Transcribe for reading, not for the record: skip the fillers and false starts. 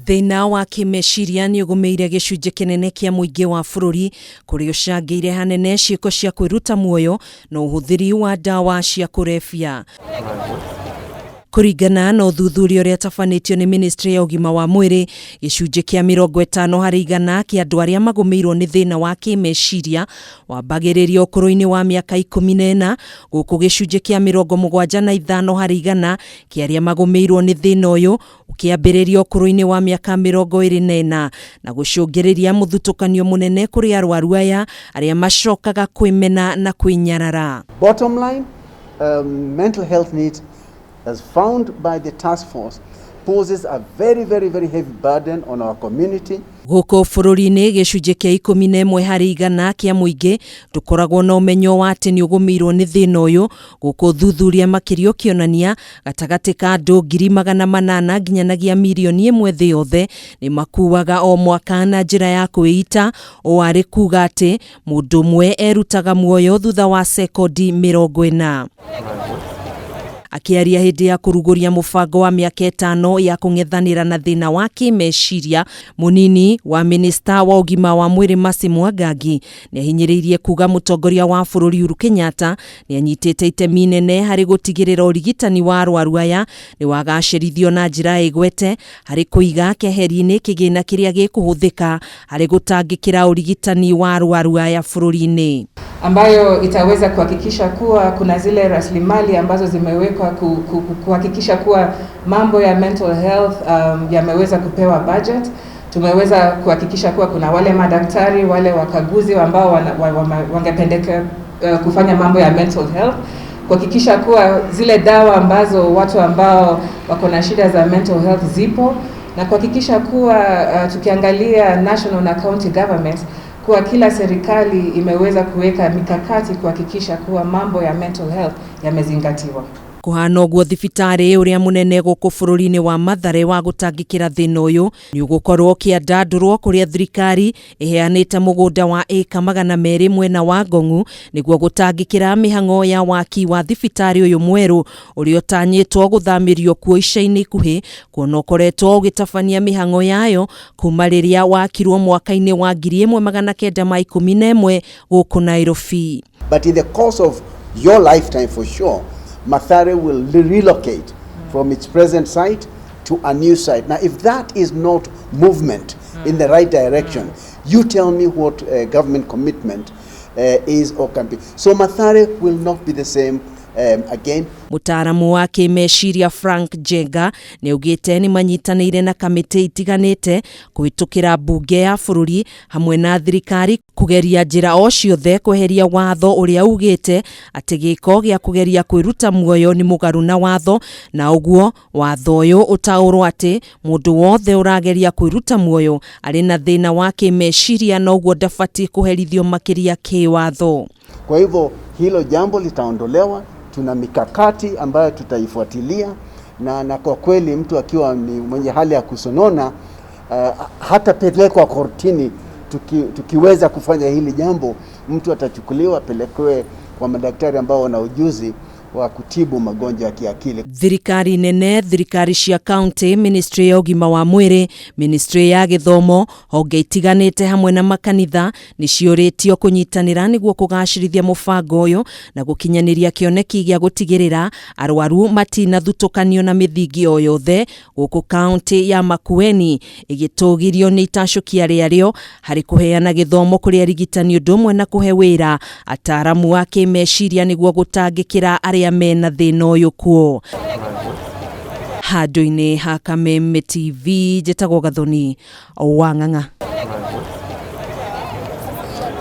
Thina wa kimeciria ni ugumiire gicunji kinene kia muingi wa bururi kuria ucangiire hanene ciiko cia kwiruta muoyo na uhuthiri wa dawa cia kurebia. Kuringana na uthuthuria uria tafanitio ni Ministry ya Ugima wa Mwiri, gicunji kia 50 harĩ igana kia andu aria magumirwo ni thina wa kimeciria wambagiriria ukuru-ini wa miaka 14, guku gicunji kia 75 harĩ igana kia aria magumirwo ni thina uyu ukiambiriria ukuru-ini wa miaka 24 na gucungiriria muthutukanio munene kuri arwaru aya aria macokaga kwimena na kwinyarara. Bottom line, mental health needs as found by the task force poses a very heavy burden on our community. Guko bururi-ini gicunji kia 11 harĩ igana kia muingi dukoragwo na umenyo wa ati ni ugumirwo ni thina uyu, guko thuthuria makirio kionania gatagati ka andu 800,000 nginyanagia milioni 1 thi yothe ni makuaga o mwaka na njira ya kwiita, o ari kuga ati mundu mwe erutaga muoyo thutha wa sekondi 40. Akiaria hindi ya kuruguria mubango wa miaka 5 ya kungethanira na thina wa kimeciria, munini wa minista wa ugima wa mwiri Mwiri ni ahinyiriirie kuga mutongoria wa bururi Uhuru Kenyatta ni anyitite itemi nene hari gutigirira urigitani wa arwaru aya ni wagacirithio na njira igwete hari kuiga keheri-ini kigina kiria gikuhuthika hari gutangikira urigitani wa arwaru aya bururi-ini, ambayo itaweza kuhakikisha kuwa kuna zile rasilimali ambazo zimewekwa kuhakikisha kuwa mambo ya mental health yameweza kupewa budget. Tumeweza kuhakikisha kuwa kuna wale madaktari, wale wakaguzi ambao wangependeka kufanya mambo ya mental health, kuhakikisha kuwa zile dawa ambazo watu ambao wako na shida za mental health zipo, na kuhakikisha kuwa tukiangalia national na county governments kwa kila serikali imeweza kuweka mikakati kuhakikisha kuwa mambo ya mental health yamezingatiwa. Kuhana uguo thibitari uria munene guku bururi-ini wa Mathare wa gutangikira thina uyu ni ugukorwo kiandandurwo kuria thirikari iheanite mugunda wa eka 200 mwena wa Ngong'u niguo gutangikira mihango ya waki wa thibitari uyu mweru uria utanyitwo guthamirio kuo ica-ini ikuhi, kuona ukoretwo ugitabania mihango yayo kuma riria wakirwo mwaka-ini wa 1911 guku Nairobi. But in the course of your lifetime, for sure, Mathare will relocate from its present site to a new site. Now, if that is not movement in the right direction, you tell me what government commitment is or can be. So Mathare will not be the same again. Mutaramu wa kimeciria Frank Jenga ni ugite ni manyitanire na kamiti itiganite kuhitukira bunge ya bururi hamwe na thirikari kugeria njira o ciothe kweheria watho uria ugite ati giko gia kugeria kwiruta muoyo ni mugaru na watho, na uguo watho uyu utaurwo ati mundu wothe urageria kwiruta muoyo ari na thina wa kimeciria na uguo ndabati kuherithio makiria kiwatho. Kwa hivyo hilo jambo litaondolewa. Tuna mikakati ambayo tutaifuatilia, na kwa kweli mtu akiwa ni mwenye hali ya kusonona hata pelekwa kortini. Tukiweza kufanya hili jambo, mtu atachukuliwa pelekwe kwa madaktari ambao wana ujuzi wa kutibu magonjwa ya kiakili. Thirikari nene, thirikari cia county, Ministry ya Ugima wa Mwiri, Ministry ya Githomo, honge itiganite hamwe na makanitha ni cioritio kunyitanira niguo kugacirithia mubango uyu na gukinyaniria kioneki gia gutigirira arwaru matina thutukanio na mithingi o yothe guku county ya Makueni igitugirio ni itashukia riario hari kuheana githomo kuri arigitani udumwe na kuhe wira ataramu wa kimeciria niguo gutangikira aria mena thina uyu kuo. Handu-ini ha Kameme TV, njĩtagwo Gathoni wa Ng'ang'a.